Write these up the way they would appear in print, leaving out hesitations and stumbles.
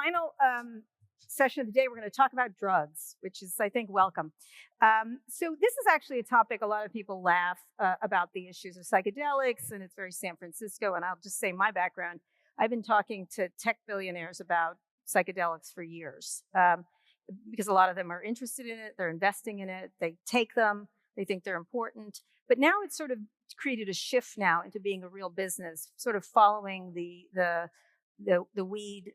final session of the day, we're going to talk about drugs, which is, I think, welcome. So this is actually a topic a lot of people laugh about the issues of psychedelics, and it's very San Francisco. And I'll just say my background. I've been talking to tech billionaires about psychedelics for years because a lot of them are interested in it. They're investing in it. They take them. They think they're important. But now it's sort of created a shift now into being a real business, sort of following the weed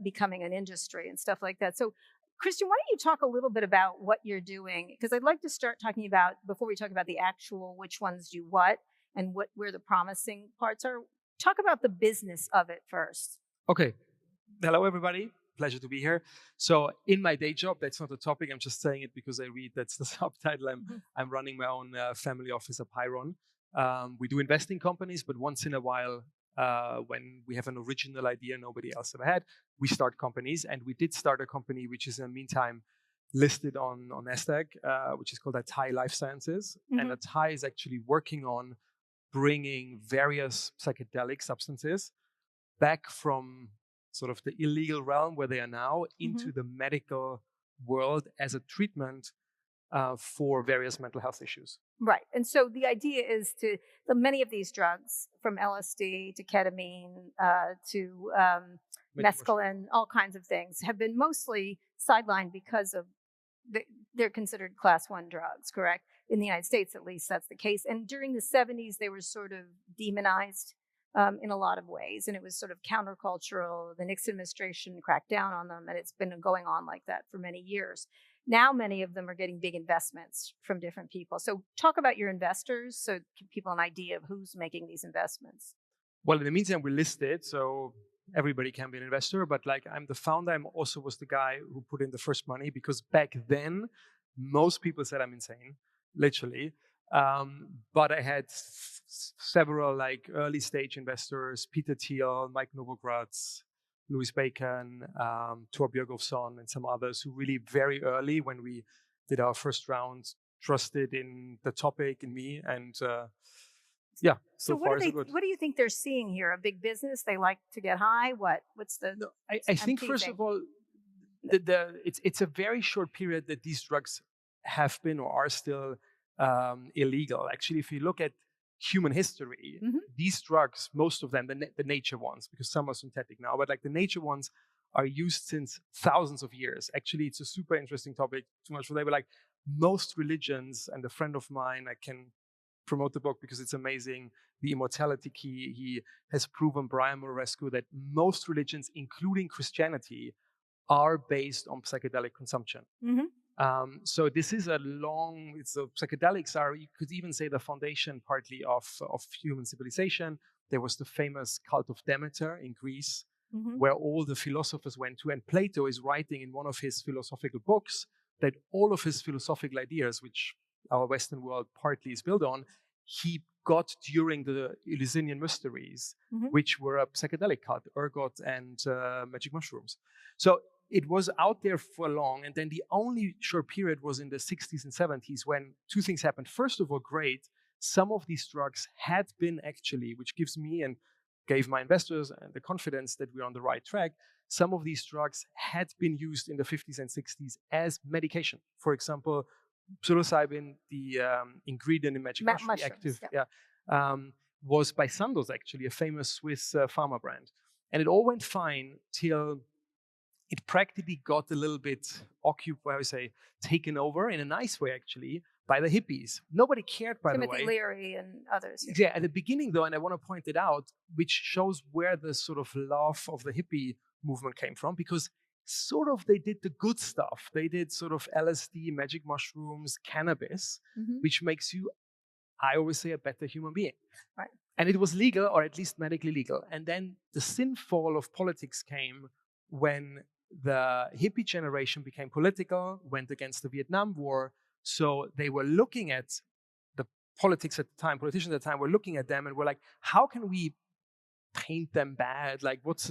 becoming an industry and stuff like that. So, Christian, why don't you talk a little bit about what you're doing? Because I'd like to start talking about, before we talk about the actual which ones do what and where the promising parts are, talk about the business of it first. Okay. Hello, everybody. Pleasure to be here. So in my day job, that's not a topic. I'm just saying it because I read that's the subtitle. I'm running my own family office, Apeiron. We do invest in companies, but once in a while, when we have an original idea nobody else ever had, we start companies. And we did start a company which is in the meantime listed on NASDAQ, which is called Atai Life Sciences. And Atai is actually working on bringing various psychedelic substances back from sort of the illegal realm where they are now into the medical world as a treatment for various mental health issues. Right. And so the idea is many of these drugs, from LSD to ketamine to mescaline, all kinds of things, have been mostly sidelined because of they're considered class 1 drugs, correct? In the United States, at least, that's the case. And during the 70s, they were sort of demonized in a lot of ways. And it was sort of countercultural. The Nixon administration cracked down on them, and it's been going on like that for many years. Now, many of them are getting big investments from different people. So talk about your investors so give people an idea of who's making these investments. Well, in the meantime, we're listed, so everybody can be an investor. But like I'm the founder, I also was the guy who put in the first money because back then, most people said I'm insane, literally. But I had several like early stage investors, Peter Thiel, Mike Novogratz, Louis Bacon, Tor Björgolfsson, and some others who really very early when we did our first round trusted in the topic and me. And yeah, so far so good. What do you think they're seeing here? A big business? They like to get high? What's the... No, I think first of all, it's a very short period that these drugs have been or are still illegal. Actually, if you look at human history, these drugs, most of them, the nature ones, because some are synthetic now, but like the nature ones are used since thousands of years. Actually, it's a super interesting topic, too much for today, but like most religions, and a friend of mine, I can promote the book because it's amazing, The Immortality Key, he has proven, Brian Murarescu, that most religions, including Christianity, are based on psychedelic consumption. So this is psychedelics are, you could even say, the foundation partly of human civilization. There was the famous cult of Demeter in Greece, where all the philosophers went to. And Plato is writing in one of his philosophical books that all of his philosophical ideas, which our Western world partly is built on, he got during the Eleusinian Mysteries, which were a psychedelic cult, ergot and magic mushrooms. So it was out there for long, and then the only short period was in the 60s and 70s when two things happened. First of all, great, some of these drugs had been actually, which gives me and gave my investors the confidence that we're on the right track, some of these drugs had been used in the 50s and 60s as medication. For example, Psilocybin, the ingredient in magic mushroom, active, was by Sandoz, actually, a famous Swiss pharma brand. And it all went fine till it practically got a little bit taken over in a nice way, actually, by the hippies. Nobody cared, by the way. Timothy Leary and others. Yeah, at the beginning, though, and I want to point it out, which shows where the sort of love of the hippie movement came from, because sort of they did the good stuff. They did sort of LSD, magic mushrooms, cannabis, which makes you, I always say, a better human being. Right. And it was legal, or at least medically legal. And then the sinfall of politics came when the hippie generation became political, went against the Vietnam War. So they were looking at the politicians at the time were looking at them and were like, how can we paint them bad? Like, what's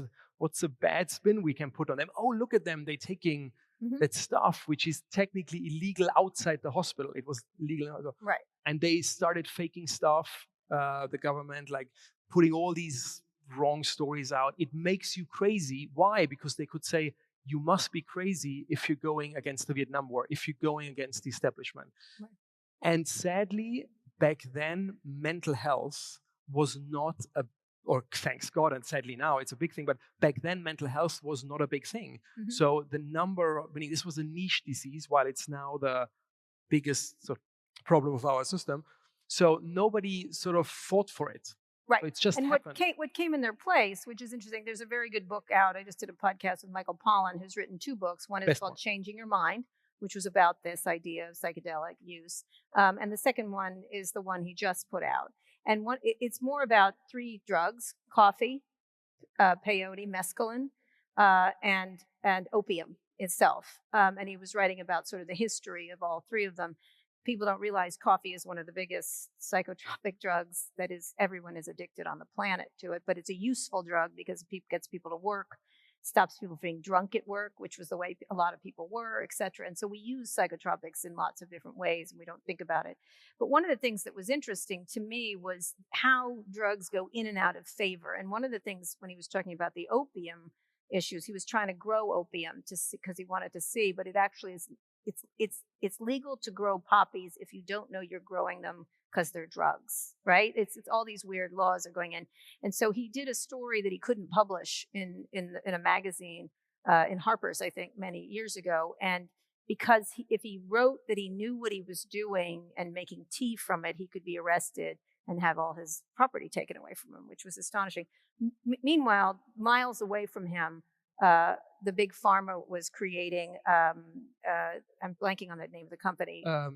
a bad spin we can put on them? Oh, look at them. They're taking that stuff, which is technically illegal outside the hospital. It was legal. Right. And they started faking stuff, the government, like putting all these wrong stories out. It makes you crazy. Why? Because they could say, you must be crazy if you're going against the Vietnam War, if you're going against the establishment. Right. And sadly, back then, mental health was not or thanks God, and sadly now it's a big thing, but back then mental health was not a big thing. So the this was a niche disease, while it's now the biggest sort of problem of our system. So nobody sort of fought for it. Right. So it's just and happened. What came in their place, which is interesting, there's a very good book out. I just did a podcast with Michael Pollan, who's written 2 books. One is called Changing Your Mind, which was about this idea of psychedelic use. And the second one is the one he just put out. And it's more about 3 drugs: coffee, peyote, mescaline, and opium itself. And he was writing about sort of the history of all 3 of them. People don't realize coffee is one of the biggest psychotropic drugs. That is, everyone is addicted on the planet to it, but it's a useful drug because it gets people to work, stops people from being drunk at work, which was the way a lot of people were, et cetera. And so we use psychotropics in lots of different ways, and we don't think about it. But one of the things that was interesting to me was how drugs go in and out of favor. And one of the things, when he was talking about the opium issues, he was trying to grow opium because he wanted to see, but it actually is, it's legal to grow poppies if you don't know you're growing them because they're drugs, right? It's all these weird laws are going in. And so he did a story that he couldn't publish in a magazine, in Harper's, I think, many years ago. And because if he wrote that he knew what he was doing and making tea from it, he could be arrested and have all his property taken away from him, which was astonishing. Meanwhile, miles away from him, the big pharma was creating, I'm blanking on the name of the company. The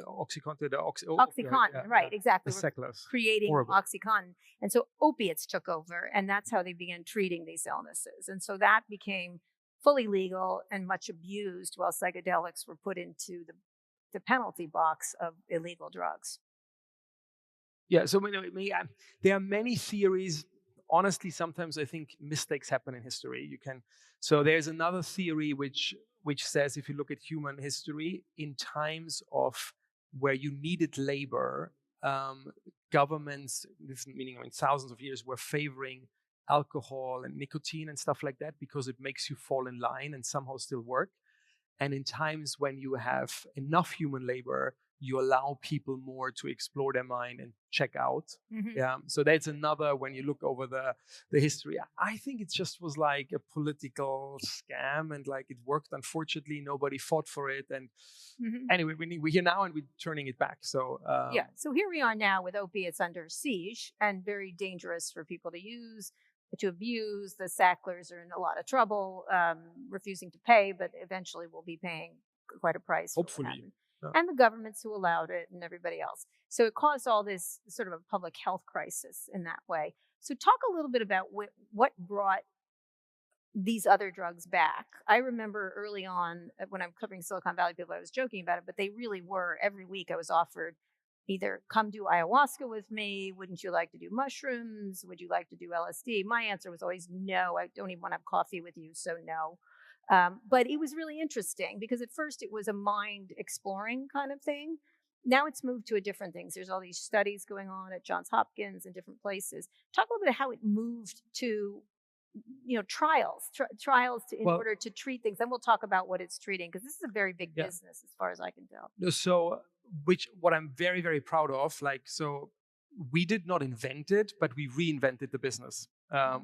OxyContin. OxyContin, right, exactly. The Seclers. Creating OxyContin. And so opiates took over, and that's how they began treating these illnesses. And so that became fully legal and much abused, while psychedelics were put into the penalty box of illegal drugs. Yeah, so there are many theories. Honestly, sometimes I think mistakes happen in history. So there's another theory which says, if you look at human history, in times of where you needed labor, governments, this meaning thousands of years, were favoring alcohol and nicotine and stuff like that because it makes you fall in line and somehow still work. And in times when you have enough human labor, you allow people more to explore their mind and check out. Yeah. So that's another, when you look over the history, I think it just was like a political scam, and like it worked. Unfortunately, nobody fought for it. And anyway, we're here now and we're turning it back. So yeah. So here we are now with opiates under siege and very dangerous for people to use, to abuse. The Sacklers are in a lot of trouble, refusing to pay, but eventually will be paying quite a price. Hopefully. Yeah. And the governments who allowed it and everybody else. So it caused all this sort of a public health crisis in that way. So talk a little bit about what brought these other drugs back. I remember early on when I'm covering Silicon Valley people, I was joking about it, but they really were. Every week I was offered either come do ayahuasca with me. Wouldn't you like to do mushrooms? Would you like to do LSD? My answer was always no. I don't even want to have coffee with you, so no. But it was really interesting because at first it was a mind exploring kind of thing. Now it's moved to a different things. There's all these studies going on at Johns Hopkins and different places. Talk a little bit of how it moved to, trials in order to treat things. Then we'll talk about what it's treating, because this is a very big business as far as I can tell. So what I'm very, very proud of, so we did not invent it, but we reinvented the business.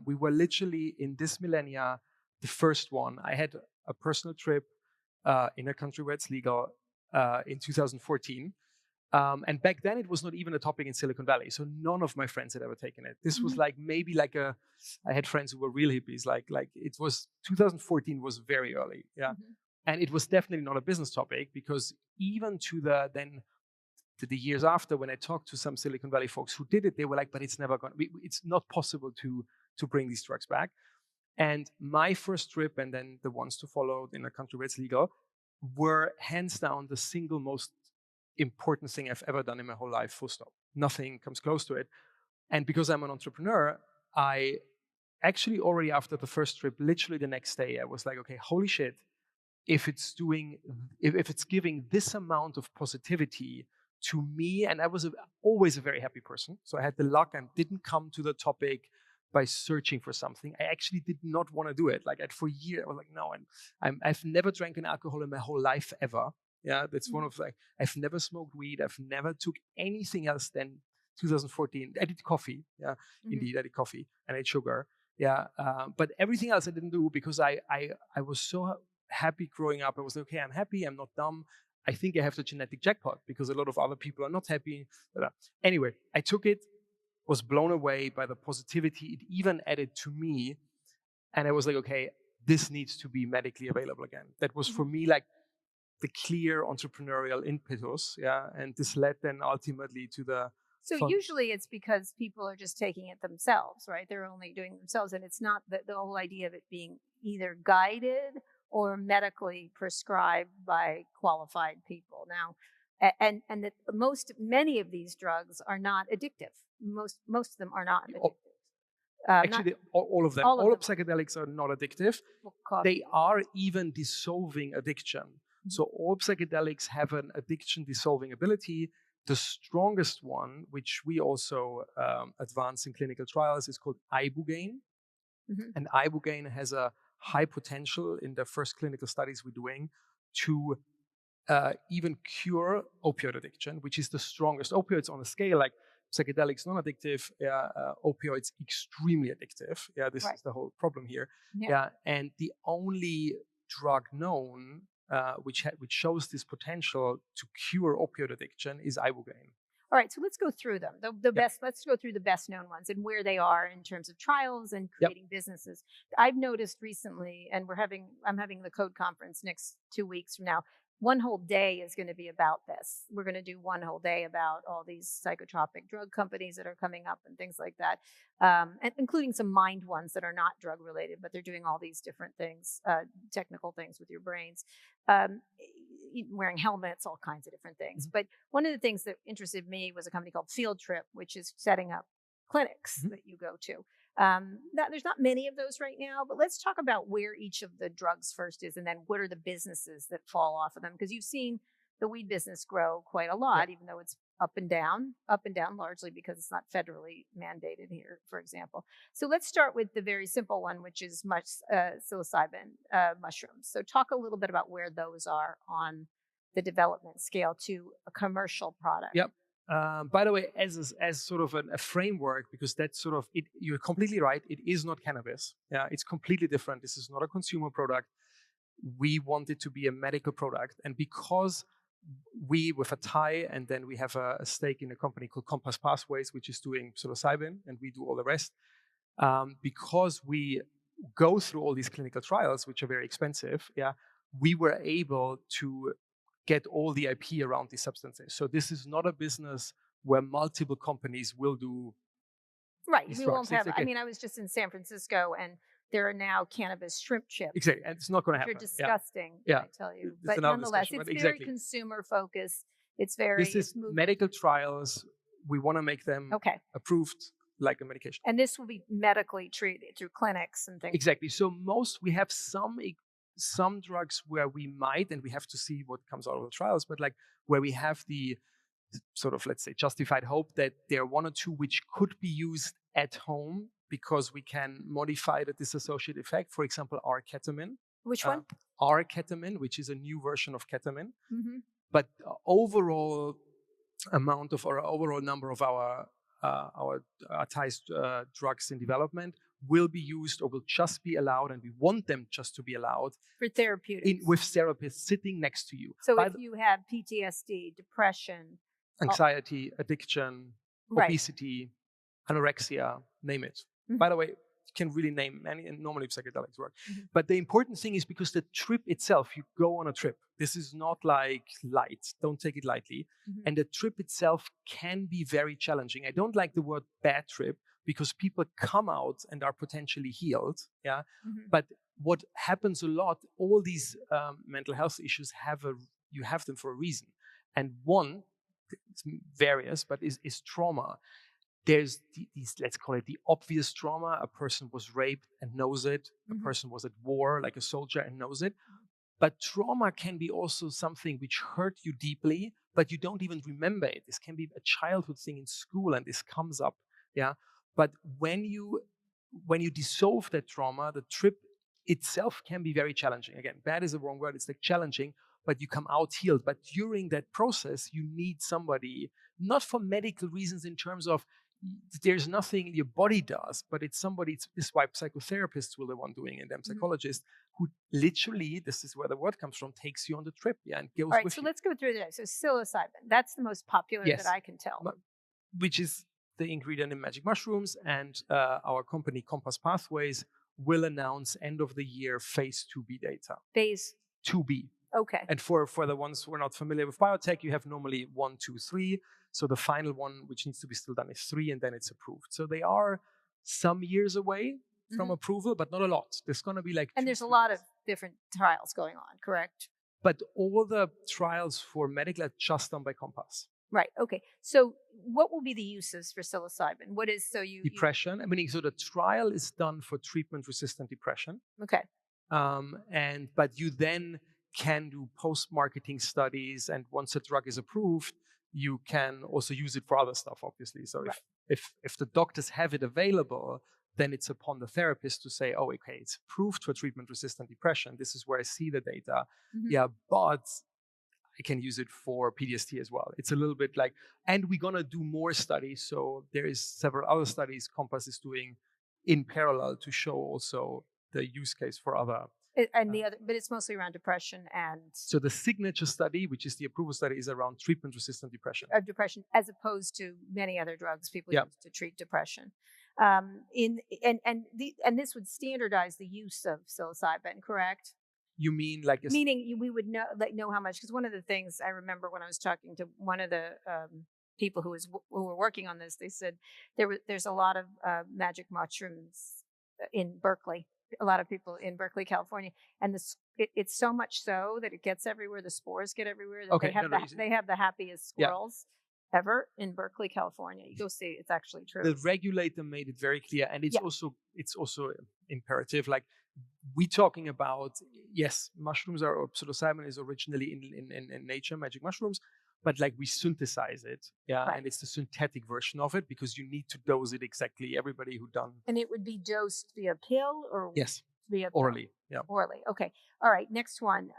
We were literally in this millennia, the first one. I had a personal trip in a country where it's legal in 2014. And back then it was not even a topic in Silicon Valley. So none of my friends had ever taken it. This was I had friends who were real hippies. Like it was 2014 was very early. Yeah. And it was definitely not a business topic, because even to the years after, when I talked to some Silicon Valley folks who did it, they were like, but it's never going to be, it's not possible to bring these drugs back. And my first trip, and then the ones to follow in a country where it's legal, were hands down the single most important thing I've ever done in my whole life, full stop. Nothing comes close to it. And because I'm an entrepreneur, I actually already after the first trip, literally the next day, I was like, okay, holy shit, if it's giving this amount of positivity to me, and I was always a very happy person. So I had the luck and didn't come to the topic by searching for something. I actually did not want to do it. Like for years, I was like, no, I've never drank an alcohol in my whole life ever. Yeah, that's one of like, I've never smoked weed. I've never took anything else than 2014. I did coffee. Yeah, indeed, I did coffee and I ate sugar. Yeah, but everything else I didn't do because I was so happy growing up. I was like, okay, I'm happy. I'm not dumb. I think I have the genetic jackpot because a lot of other people are not happy. Anyway, I took it, was blown away by the positivity it even added to me. And I was like, okay, this needs to be medically available again. That was for me like the clear entrepreneurial impetus. Yeah. And this led then ultimately to the. So usually it's because people are just taking it themselves, right? They're only doing it themselves. And it's not the whole idea of it being either guided or medically prescribed by qualified people. Now, and that many of these drugs are not addictive. Most of them are not addictive. Actually, all of them. All of psychedelics are not addictive. They are even dissolving addiction. So all psychedelics have an addiction dissolving ability. The strongest one, which we also advance in clinical trials, is called ibogaine. And ibogaine has a high potential in the first clinical studies we're doing to even cure opioid addiction, which is the strongest. Opioids on a scale like psychedelics non-addictive, opioids extremely addictive. Yeah, this is the whole problem here. Yeah, and the only drug known which shows this potential to cure opioid addiction is ibogaine. All right, so let's go through them. The best. Let's go through the best known ones and where they are in terms of trials and creating businesses. I've noticed recently, and I'm having the Code conference next 2 weeks from now. One whole day is going to be about this. We're going to do one whole day about all these psychotropic drug companies that are coming up and things like that, and including some mind ones that are not drug related, but they're doing all these different things, technical things with your brains, wearing helmets, all kinds of different things. But one of the things that interested me was a company called Field Trip, which is setting up clinics that you go to. There's not many of those right now, but let's talk about where each of the drugs first is, and then what are the businesses that fall off of them? Because you've seen the weed business grow quite a lot, even though it's up and down, largely because it's not federally mandated here, for example. So let's start with the very simple one, which is psilocybin mushrooms. So talk a little bit about where those are on the development scale to a commercial product. Yep. By the way, as sort of a framework, because that's sort of it, you're completely right. It is not cannabis. Yeah, it's completely different. This is not a consumer product. We want it to be a medical product, and because we, with a tie, and then we have a stake in a company called Compass Pathways, which is doing psilocybin, and we do all the rest. Because we go through all these clinical trials, which are very expensive. Yeah, we were able to get all the IP around these substances. So this is not a business where multiple companies will do. Right. We won't have. I mean, I was just in San Francisco, and there are now cannabis shrimp chips. Exactly, and it's not going to happen. They're disgusting. Yeah. I tell you. But nonetheless, it's very consumer focused. It's very. This is medical trials. We want to make them approved like a medication. And this will be medically treated through clinics and things. Exactly. So we have some drugs where we might, and we have to see what comes out of the trials, but like where we have the sort of, let's say, justified hope that there are one or two which could be used at home because we can modify the dissociative effect. For example, R-ketamine. Which one? R-ketamine, which is a new version of ketamine. But overall amount of, or overall number of our drugs in development will be used or will just be allowed, and we want them just to be allowed for therapeutics with therapists sitting next to you. So if you have PTSD, depression, anxiety, addiction, obesity, anorexia, name it. By the way, you can really name many, and normally psychedelics work. But the important thing is because the trip itself, you go on a trip. This is not like light. Don't take it lightly. And the trip itself can be very challenging. I don't like the word bad trip, because people come out and are potentially healed, But what happens a lot, all these mental health issues you have them for a reason, and one, it's various, but is trauma. There's these, let's call it the obvious trauma. A person was raped and knows it. A person was at war, like a soldier, and knows it. But trauma can be also something which hurt you deeply, but you don't even remember it. This can be a childhood thing in school, and this comes up, But when you when you dissolve that trauma, the trip itself can be very challenging. Again, bad is the wrong word. It's like challenging, but you come out healed. But during that process, you need somebody, not for medical reasons in terms of there's nothing your body does, but it's somebody, this is why psychotherapists will the one doing it, them psychologists, who literally, this is where the word comes from, takes you on the trip, and goes with you. All right, so let's go through that. So psilocybin, that's the most popular that I can tell. Which is the ingredient in magic mushrooms, and our company Compass Pathways will announce end of the year phase 2B data. Phase 2B. Okay. And for the ones who are not familiar with biotech, you have normally 1, 2, 3. So the final one, which needs to be still done, is 3, and then it's approved. So they are some years away from approval, but not a lot. There's going to be like... And there's a lot of different trials going on, correct? But all the trials for medical are just done by Compass. Right. Okay. So what will be the uses for psilocybin? What is, so you... Depression. I mean, so the trial is done for treatment-resistant depression. Okay. But you then can do post-marketing studies, and once a drug is approved, you can also use it for other stuff, obviously. So if the doctors have it available, then it's upon the therapist to say, oh, okay, it's approved for treatment-resistant depression. This is where I see the data. Yeah, but I can use it for PTSD as well. It's a little bit like, and we're going to do more studies. So there is several other studies Compass is doing in parallel to show also the use case for other. And the other, but it's mostly around depression and... So the signature study, which is the approval study, is around treatment-resistant depression. Depression, as opposed to many other drugs people use to treat depression. And this would standardize the use of psilocybin, correct? You mean like... Meaning we would know how much, because one of the things I remember when I was talking to one of the people who were working on this, they said there's a lot of magic mushrooms in Berkeley. A lot of people in Berkeley, California, and it's so much so that it gets everywhere. The spores get everywhere. They have the happiest squirrels ever in Berkeley, California. You go see, it's actually true. The regulator made it very clear, and it's also imperative. Like we talking about, yes, mushrooms or psilocybin is originally in nature, magic mushrooms. But like we synthesize it, and it's the synthetic version of it because you need to dose it exactly. Everybody who done. And it would be dosed via pill or via orally. Yeah. Orally. Okay. All right. Next one.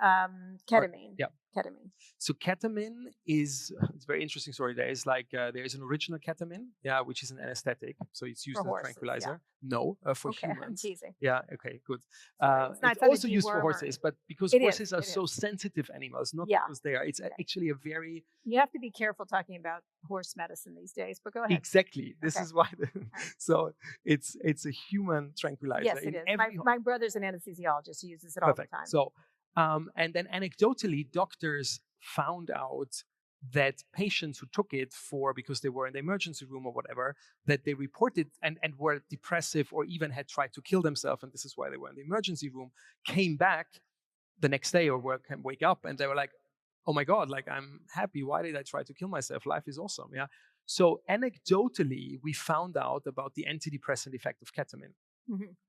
Ketamine. Ketamine. So ketamine is, it's a very interesting story. There is an original ketamine, which is an anesthetic. So it's used as a tranquilizer. No, for humans. I'm teasing. Yeah. Okay. Good. It's also used for horses, but because horses are so sensitive animals, not because they are. It's actually a very. You have to be careful talking about horse medicine these days. But go ahead. Exactly. This is why. So it's a human tranquilizer. Yes, it is. My brother's an anesthesiologist. He uses it all the time. So, and then anecdotally, doctors found out that patients who took it because they were in the emergency room or whatever, that they reported and were depressive or even had tried to kill themselves, and this is why they were in the emergency room, came back the next day or wake up and they were like, oh my God, like I'm happy. Why did I try to kill myself? Life is awesome. Yeah. So anecdotally, we found out about the antidepressant effect of ketamine.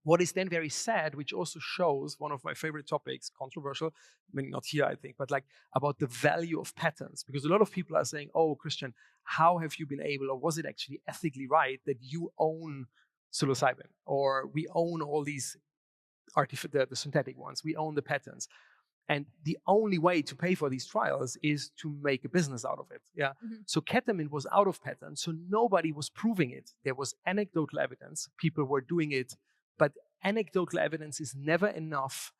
What is then very sad, which also shows one of my favorite topics, controversial, I mean, not here, I think, but like about the value of patents. Because a lot of people are saying, oh, Christian, how have you been able, or was it actually ethically right that you own psilocybin, or we own all these the synthetic ones, we own the patents. And the only way to pay for these trials is to make a business out of it. Yeah. So ketamine was out of patent, so nobody was proving it. There was anecdotal evidence. People were doing it, but anecdotal evidence is never enough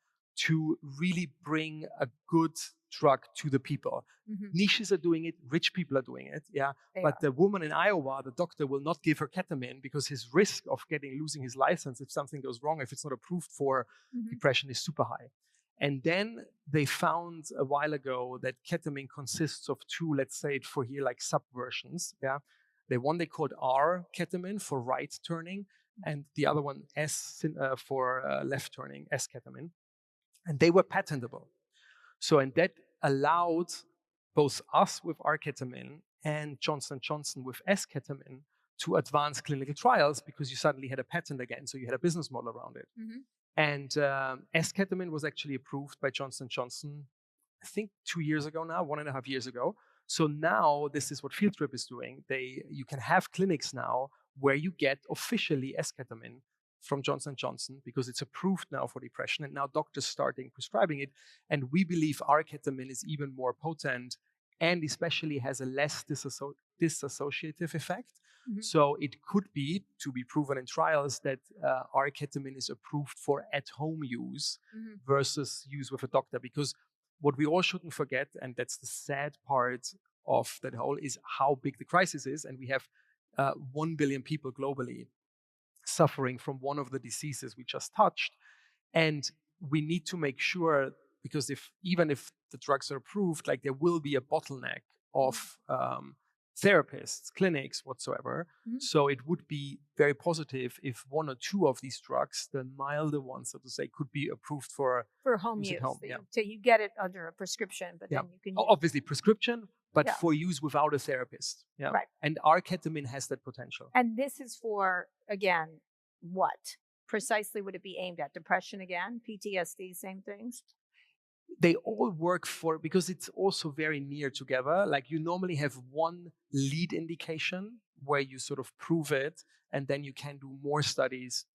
to really bring a good drug to the people. Niches are doing it, rich people are doing it. Yeah. But the woman in Iowa, the doctor will not give her ketamine because his risk of losing his license if something goes wrong, if it's not approved for depression, is super high. And then they found a while ago that ketamine consists of two, let's say it for here, like subversions. Yeah. The one they called R ketamine for right turning, and the other one S for left turning, S ketamine. And they were patentable. So, and that allowed both us with R ketamine and Johnson & Johnson with S ketamine to advance clinical trials because you suddenly had a patent again. So you had a business model around it. And S-ketamine was actually approved by Johnson & Johnson, I think 2 years ago now, 1.5 years ago. So now this is what Field Trip is doing. You can have clinics now where you get officially S-ketamine from Johnson & Johnson because it's approved now for depression, and now doctors starting prescribing it. And we believe our ketamine is even more potent and especially has a less dissociative effect. So it could be, to be proven in trials, that our ketamine is approved for at-home use versus use with a doctor. Because what we all shouldn't forget, and that's the sad part of that whole, is how big the crisis is. And we have 1 billion people globally suffering from one of the diseases we just touched. And we need to make sure, because even if the drugs are approved, like there will be a bottleneck of therapists, clinics, whatsoever. So it would be very positive if one or two of these drugs, the milder ones, so to say, could be approved for home use. Home, So you get it under a prescription, but then you can use obviously prescription, but for use without a therapist. Yeah. Right. And our ketamine has that potential. And this is for, again, what? Precisely would it be aimed at? Depression again? PTSD, same things? They all work because it's also very near together. Like you normally have one lead indication where you sort of prove it, and then you can do more studies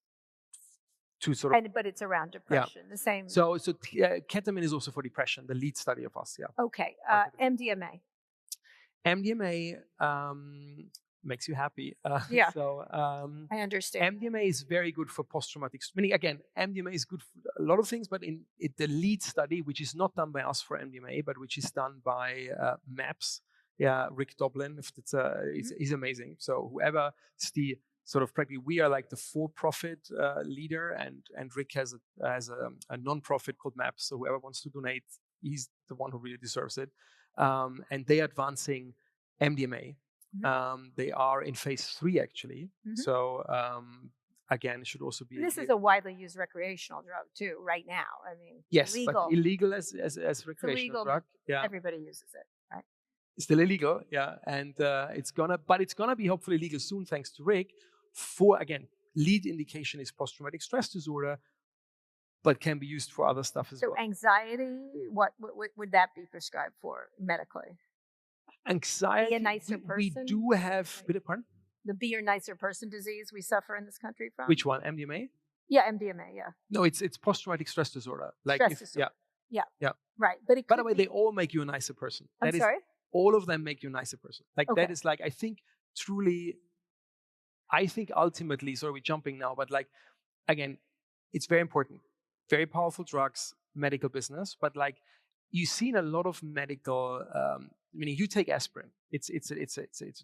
to sort of. But it's around depression, the same. So ketamine is also for depression, the lead study of us. Yeah. Okay. MDMA. MDMA makes you happy. So I understand. MDMA is very good for post-traumatic. Meaning, again, MDMA is good for a lot of things, but in the lead study, which is not done by us for MDMA, but which is done by MAPS, Rick Doblin, he's amazing. So whoever is the sort of practically, we are like the for-profit leader, and Rick has a non-profit called MAPS. So whoever wants to donate, he's the one who really deserves it. And they are advancing MDMA. They are in phase 3 actually. So again, it should also be. This is a widely used recreational drug too, right now. I mean, yes, legal. But illegal as recreational drug. Yeah, everybody uses it, right? It's still illegal, yeah, and it's gonna be hopefully legal soon, thanks to Rick. For again, lead indication is post-traumatic stress disorder, but can be used for other stuff as well. So anxiety, what would that be prescribed for medically? Anxiety. Be a nicer person. We do have. Pardon? The be a nicer person disease we suffer in this country from. Which one? MDMA? Yeah, MDMA. Yeah. No, it's post-traumatic stress disorder. Like stress disorder. Yeah. Right, but by the way, they all make you a nicer person. I'm sorry. All of them make you a nicer person. Like that is like I think ultimately. Sorry, we're jumping now, but like again, it's very important. Very powerful drugs, medical business, but like you've seen a lot of medical. Meaning you take aspirin. It's a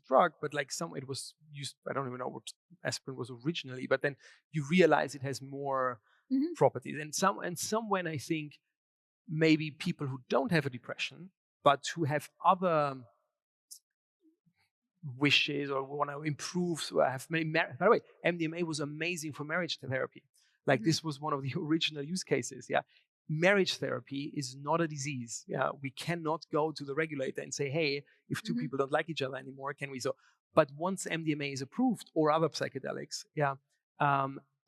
drug, but like it was used. I don't even know what aspirin was originally, but then you realize it has more properties. And somewhen I think maybe people who don't have a depression but who have other wishes or want to improve, so have many. By the way, MDMA was amazing for marriage therapy. Like this was one of the original use cases. Yeah. Marriage therapy is not a disease. Yeah, we cannot go to the regulator and say, "Hey, if two people don't like each other anymore, can we?" So, but once MDMA is approved or other psychedelics,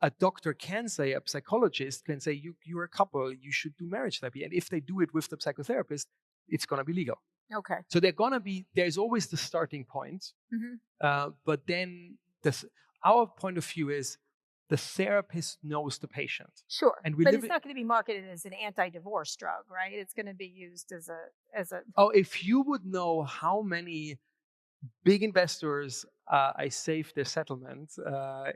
a doctor can say, a psychologist can say, "You're a couple, you should do marriage therapy." And if they do it with the psychotherapist, it's going to be legal. Okay. So there's always the starting point, but then our point of view is. The therapist knows the patient. Sure, but it's not going to be marketed as an anti-divorce drug, right? It's going to be used as a. Oh, if you would know how many big investors I saved their settlement,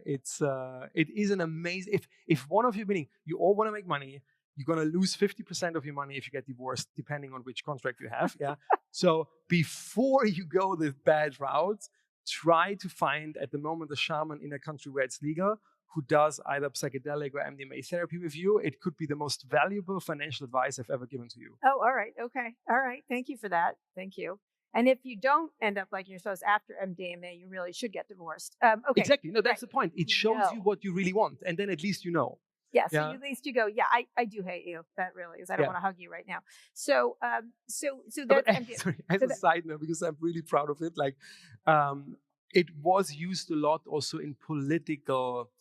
it is an amazing. If one of you, meaning you all want to make money, you're going to lose 50% of your money if you get divorced, depending on which contract you have. Yeah. So before you go the bad route, try to find at the moment a shaman in a country where it's legal, who does either psychedelic or MDMA therapy with you. It could be the most valuable financial advice I've ever given to you. Oh, all right. Okay. All right. Thank you for that. Thank you. And if you don't end up like you're supposed after MDMA, you really should get divorced. Okay. Exactly. No, that's the point. It shows you what you really want. And then at least you know. Yeah. So at least you go, I do hate you. That really is. I don't want to hug you right now. So, that's sorry, as a side note, because I'm really proud of it. Like, it was used a lot also in political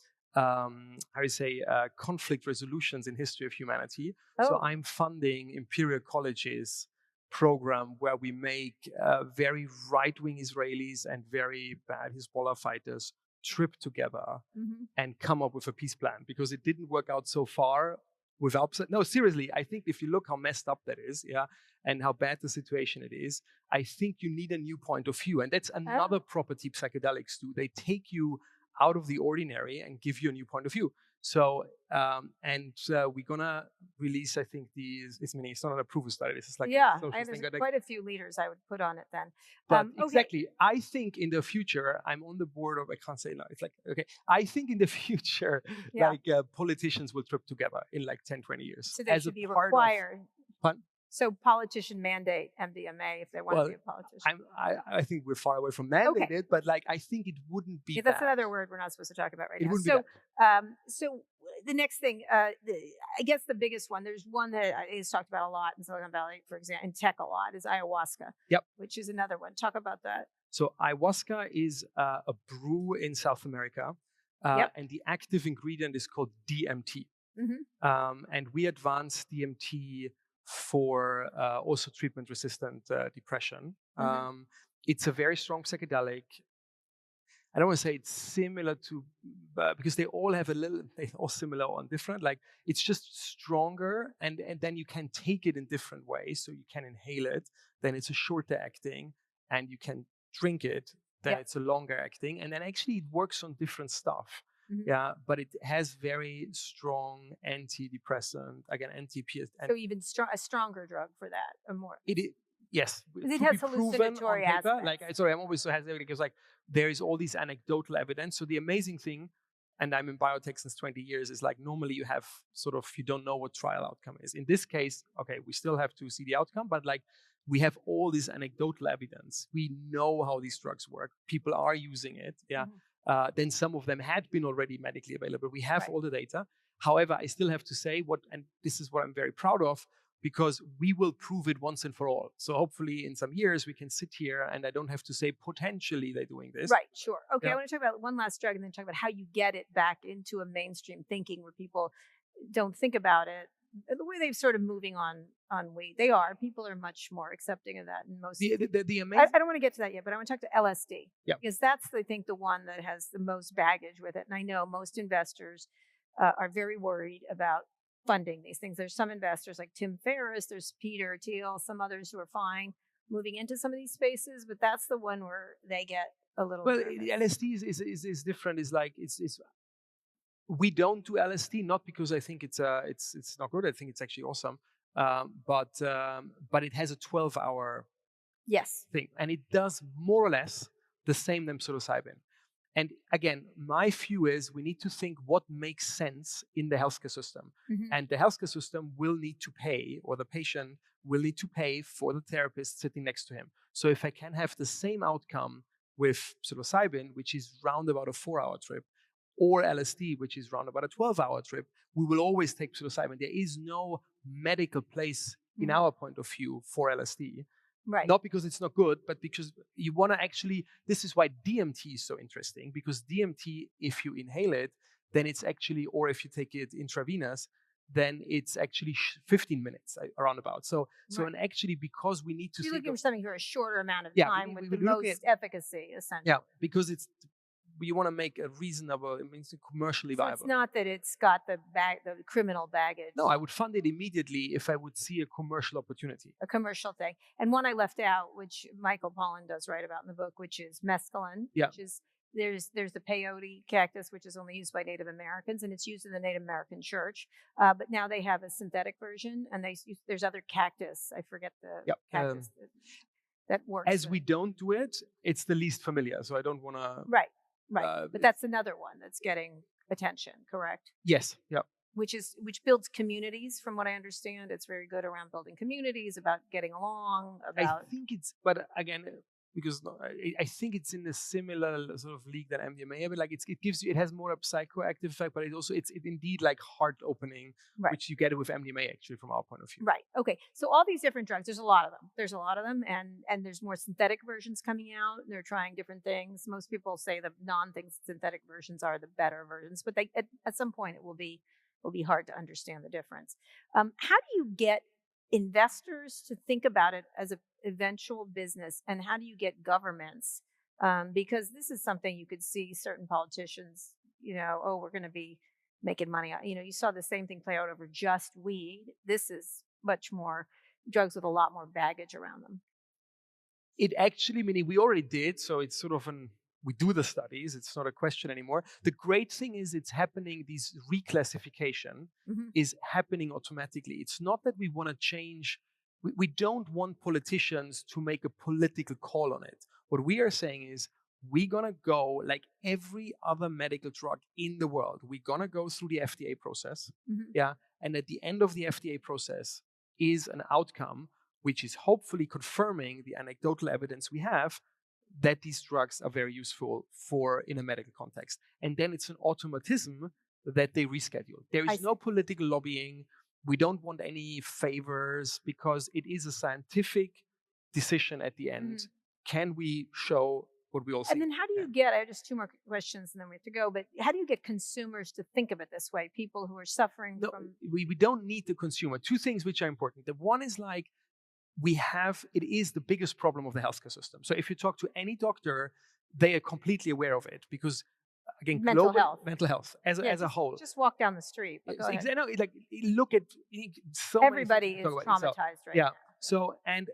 conflict resolutions in history of humanity. So I'm funding Imperial College's program where we make very right-wing Israelis and very bad Hezbollah fighters trip together and come up with a peace plan, because it didn't work out so far without. No, seriously, I think if you look how messed up that is, and how bad the situation it is, I think you need a new point of view. And that's another property psychedelics do. They take you out of the ordinary and give you a new point of view. So, we're gonna release, I think, it's not an approval study. This is like there's quite a few leaders I would put on it then. But exactly, I think in the future, I'm on the board of, I can't say now, it's like, okay, I think in the future, politicians will trip together in like 10, 20 years. So they should be required. So politician mandate MDMA if they want to be a politician. I think we're far away from mandated, but like I think it wouldn't be. That's another word we're not supposed to talk about right now. So the next thing, I guess the biggest one, there's one that is talked about a lot in Silicon Valley, for example, in tech a lot, is ayahuasca. Yep. Which is another one. Talk about that. So ayahuasca is a brew in South America, and the active ingredient is called DMT. And we advanced DMT for also treatment-resistant depression. It's a very strong psychedelic. I don't want to say it's similar to, because they all similar or different. Like it's just stronger, and then you can take it in different ways. So you can inhale it, then it's a shorter acting, and you can drink it, then it's a longer acting, and then actually it works on different stuff. But it has very strong antidepressant, again, anti-PTSD. So even a stronger drug for that, or more. Yes. It has hallucinatory aspects. Like, sorry, I'm always so hesitant because like there is all these anecdotal evidence. So the amazing thing, and I'm in biotech since 20 years, is like normally you have you don't know what trial outcome is. In this case, okay, we still have to see the outcome, but like we have all this anecdotal evidence. We know how these drugs work. People are using it. Then some of them had been already medically available. We have all the data. However, I still have to say and this is what I'm very proud of, because we will prove it once and for all. So hopefully in some years we can sit here and I don't have to say potentially they're doing this. Right, sure. Okay, I want to talk about one last drug and then talk about how you get it back into a mainstream thinking where people don't think about it. The way they're sort of moving on weight, people are much more accepting of that. And most the amazing. I don't want to get to that yet, but I want to talk to LSD because that's I think the one that has the most baggage with it. And I know most investors are very worried about funding these things. There's some investors like Tim Ferriss, there's Peter Thiel, some others who are fine moving into some of these spaces, but that's the one where they get a little. Well, LSD is different. It's like it's. We don't do LSD not because I think it's not good. I think it's actually awesome, but it has a 12-hour thing, and it does more or less the same than psilocybin. And again, my view is we need to think what makes sense in the healthcare system, and the healthcare system will need to pay, or the patient will need to pay for the therapist sitting next to him. So if I can have the same outcome with psilocybin, which is round about a 4-hour trip, or LSD, which is round about a 12-hour trip, we will always take psilocybin. There is no medical place in our point of view for LSD. Right. Not because it's not good, but because you want to actually, this is why DMT is so interesting, because DMT, if you inhale it, then it's actually, or if you take it intravenous, then it's actually 15 minutes around about. So and actually because we need to you're looking for something for a shorter amount of time with the most efficacy, essentially. Yeah, because you want to make a reasonable, it means commercially viable. It's not that it's got the criminal baggage. No, I would fund it immediately if I would see a commercial opportunity. A commercial thing. And one I left out, which Michael Pollan does write about in the book, which is mescaline. Yeah. Which is, there's the Peyote Cactus, which is only used by Native Americans, and it's used in the Native American church. But now they have a synthetic version, and there's other cactus. I forget the cactus that works. As we don't do it, it's the least familiar, so I don't want to... Right. But that's another one that's getting attention, correct? Yes. Yeah. Which builds communities, from what I understand. It's very good around building communities, about getting along. I think but again, because I think it's in a similar sort of league than MDMA. But like it has more a psychoactive effect, but it's indeed like heart opening, which you get it with MDMA actually from our point of view. Right. Okay. So all these different drugs, there's a lot of them, and there's more synthetic versions coming out. And they're trying different things. Most people say the synthetic versions are the better versions, but at some point it will be hard to understand the difference. How do you get investors to think about it as an eventual business, and how do you get governments because this is something you could see certain politicians, oh, we're going to be making money. You saw the same thing play out over just weed. This is much more drugs with a lot more baggage around them. It actually, meaning we already did, so it's sort of we do the studies, it's not a question anymore. The great thing is it's happening, this reclassification is happening automatically. It's not that we want to change, we don't want politicians to make a political call on it. What we are saying is, we're going to go like every other medical drug in the world. We're going to go through the FDA process. And at the end of the FDA process is an outcome which is hopefully confirming the anecdotal evidence we have that these drugs are very useful in a medical context. And then it's an automatism that they reschedule. There is no political lobbying. We don't want any favors because it is a scientific decision at the end. Can we show what we all see? And then how do you get, I have just two more questions and then we have to go, but how do you get consumers to think of it this way? People who are suffering from... We don't need the consumer. Two things which are important. The one is like, it is the biggest problem of the healthcare system. So if you talk to any doctor, they are completely aware of it because, again, mental health as a whole. Just walk down the street. No, like look at so everybody is traumatized right now. So, and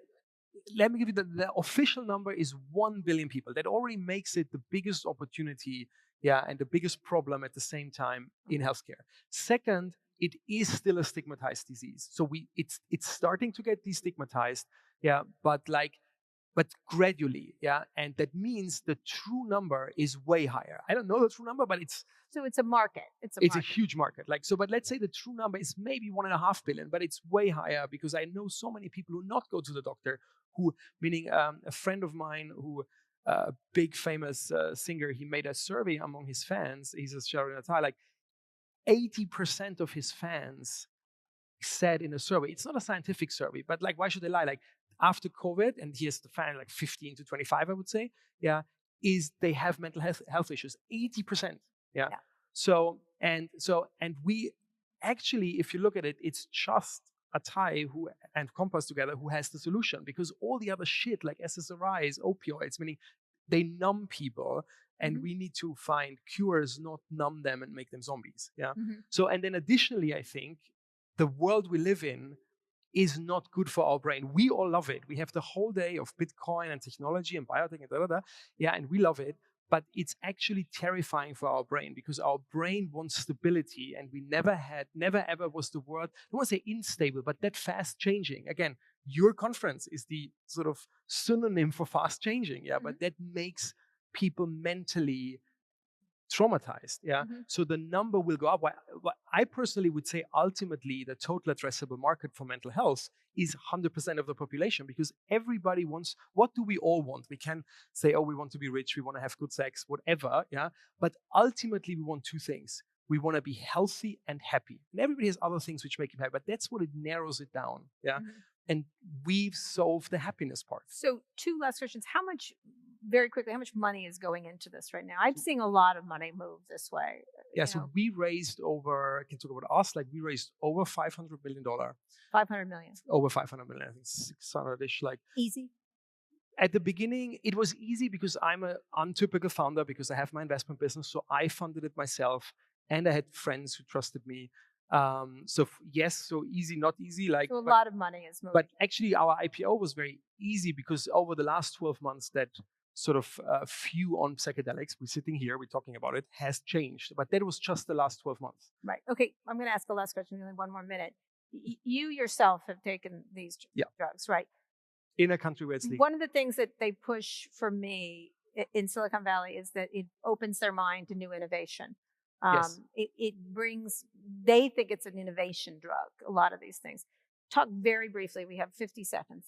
let me give you the official number is 1 billion people. That already makes it the biggest opportunity, and the biggest problem at the same time in healthcare. Second, it is still a stigmatized disease. So it's starting to get destigmatized, but gradually, and that means the true number is way higher. I don't know the true number, but it's a market. It's a huge market. But let's say the true number is maybe 1.5 billion, but it's way higher because I know so many people who not go to the doctor, meaning a friend of mine who. A big famous singer, he made a survey among his fans. He's a Sharon like 80% of his fans said in a survey, it's not a scientific survey, but like, why should they lie? Like after COVID, and here's the fan, like 15 to 25, I would say, is they have mental health issues, 80%. So we actually, if you look at it, it's just Atai and Compass together who has the solution, because all the other shit like SSRIs, opioids, meaning they numb people, and we need to find cures, not numb them and make them zombies. So, and then additionally, I think the world we live in is not good for our brain. We all love it. We have the whole day of Bitcoin and technology and biotech and and we love it. But it's actually terrifying for our brain because our brain wants stability, and we never ever was the world, I don't want to say unstable, but that fast changing. Again, your conference is the sort of synonym for fast changing, but that makes people mentally traumatized, So the number will go up. What I personally would say, ultimately, the total addressable market for mental health is 100% of the population, because everybody wants, what do we all want? We can say, oh, we want to be rich, we want to have good sex, whatever, But ultimately, we want two things. We want to be healthy and happy. And everybody has other things which make you happy, but that's what it narrows it down, And we've solved the happiness part. So two last questions. Very quickly, how much money is going into this right now? I'm seeing a lot of money move this way. So we raised I can talk about us, we raised over $500 million. 500 million. Over 500 million, I think 600-ish. Easy? At the beginning, it was easy because I'm an untypical founder, because I have my investment business. So I funded it myself, and I had friends who trusted me. So easy, not easy. So a lot of money is moving. But actually, our IPO was very easy because over the last 12 months, that sort of view on psychedelics, we're sitting here, we're talking about it, has changed. But that was just the last 12 months. Right. Okay, I'm going to ask the last question in only one more minute. You yourself have taken these drugs, right? In a country where it's legal. One of the things that they push for me in Silicon Valley is that it opens their mind to new innovation. Yes. It brings, they think it's an innovation drug, a lot of these things. Talk very briefly. We have 50 seconds.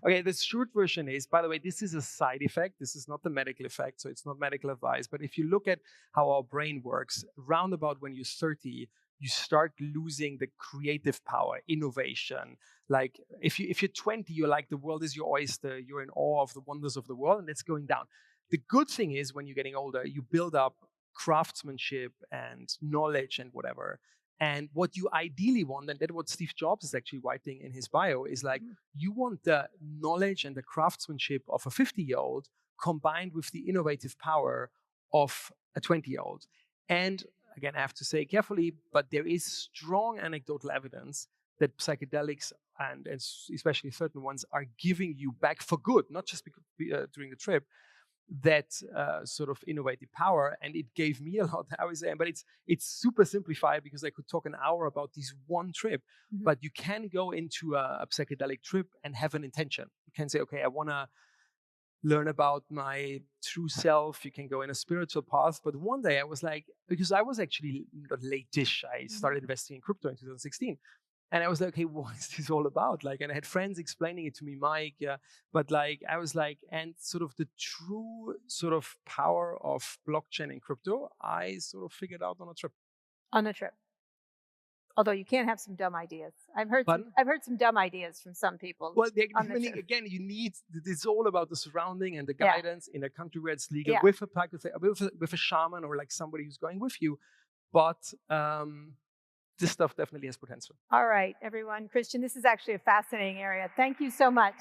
Okay, the short version is, by the way, this is a side effect. This is not the medical effect, so it's not medical advice. But if you look at how our brain works, roundabout when you're 30, you start losing the creative power, innovation. Like if you're 20, you're like, the world is your oyster. You're in awe of the wonders of the world, and it's going down. The good thing is, when you're getting older, you build up craftsmanship and knowledge and whatever. And what you ideally want, and that's what Steve Jobs is actually writing in his bio, is like, you want the knowledge and the craftsmanship of a 50-year-old, combined with the innovative power of a 20-year-old. And again, I have to say carefully, but there is strong anecdotal evidence that psychedelics, and especially certain ones, are giving you back for good, not just during the trip, that sort of innovative power. And it gave me a lot, I was saying, but it's super simplified because I could talk an hour about this one trip. But you can go into a psychedelic trip and have an intention. You can say, okay, I want to learn about my true self. You can go in a spiritual path. But one day I was like, because I was actually late-ish, I started investing in crypto in 2016. And I was like, okay, what is this all about? Like, and I had friends explaining it to me, Mike. But like, I was like, and sort of the true sort of power of blockchain and crypto, I sort of figured out on a trip. On a trip. Although you can't have some dumb ideas. I've heard some dumb ideas from some people. Well, again, you need, it's all about the surrounding and the guidance in a country where it's legal, with a shaman or like somebody who's going with you. But this stuff definitely has potential. All right, everyone. Christian, this is actually a fascinating area. Thank you so much.